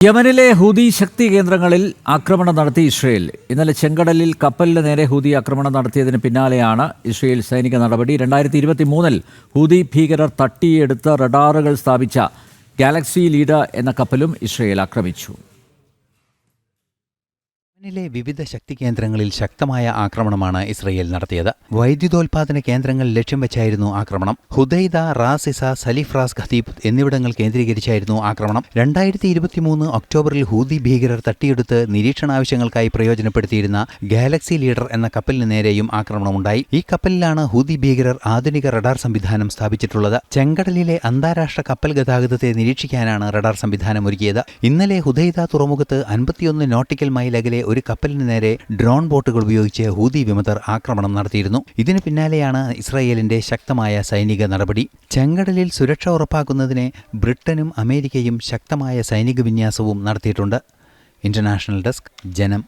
യമനിലെ ഹൂതി ശക്തി കേന്ദ്രങ്ങളിൽ ആക്രമണം നടത്തി ഇസ്രയേൽ. ഇന്നലെ ചെങ്കടലിൽ കപ്പലിന് നേരെ ഹൂതി ആക്രമണം നടത്തിയതിന് പിന്നാലെയാണ് ഇസ്രയേൽ സൈനിക നടപടി. 2023 ഹൂതി ഭീകരർ തട്ടിയെടുത്ത് റഡാറുകൾ സ്ഥാപിച്ച ഗാലക്സി ലീഡർ എന്ന കപ്പലും ഇസ്രയേൽ ആക്രമിച്ചു. യമനിലെ വിവിധ ശക്തി കേന്ദ്രങ്ങളിൽ ശക്തമായ ആക്രമണമാണ് ഇസ്രയേൽ നടത്തിയത്. വൈദ്യുതോൽപാദന കേന്ദ്രങ്ങൾ ലക്ഷ്യം വെച്ചായിരുന്നു ആക്രമണം. ഹുദൈദ, റാസിസ, സലിഫ്രാസ് ഖതീബ് എന്നിവിടങ്ങൾ കേന്ദ്രീകരിച്ചായിരുന്നു ആക്രമണം. 2023 ഒക്ടോബറിൽ ഹൂതി ഭീകരർ തട്ടിയെടുത്ത് നിരീക്ഷണാവശ്യങ്ങൾക്കായി പ്രയോജനപ്പെടുത്തിയിരുന്ന ഗാലക്സി ലീഡർ എന്ന കപ്പലിന് നേരെയും ആക്രമണമുണ്ടായി. ഈ കപ്പലിലാണ് ഹൂതി ഭീകരർ ആധുനിക റഡാർ സംവിധാനം സ്ഥാപിച്ചിട്ടുള്ളത്. ചെങ്കടലിലെ അന്താരാഷ്ട്ര കപ്പൽ ഗതാഗതത്തെ നിരീക്ഷിക്കാനാണ് റഡാർ സംവിധാനം ഒരുക്കിയത്. ഇന്നലെ ഹുദൈദ തുറമുഖത്ത് 51 നോട്ടിക്കൽ മൈൽ അകലെ ഒരു കപ്പലിന് നേരെ ഡ്രോൺ ബോട്ടുകൾ ഉപയോഗിച്ച് ഹൂതി വിമതർ ആക്രമണം നടത്തിയിരുന്നു. ഇതിന് പിന്നാലെയാണ് ഇസ്രായേലിന്റെ ശക്തമായ സൈനിക നടപടി. ചെങ്കടലിൽ സുരക്ഷ ഉറപ്പാക്കുന്നതിന് ബ്രിട്ടനും അമേരിക്കയും ശക്തമായ സൈനിക വിന്യാസവും നടത്തിയിട്ടുണ്ട്. ഇന്റർനാഷണൽ ഡെസ്ക്, ജനം.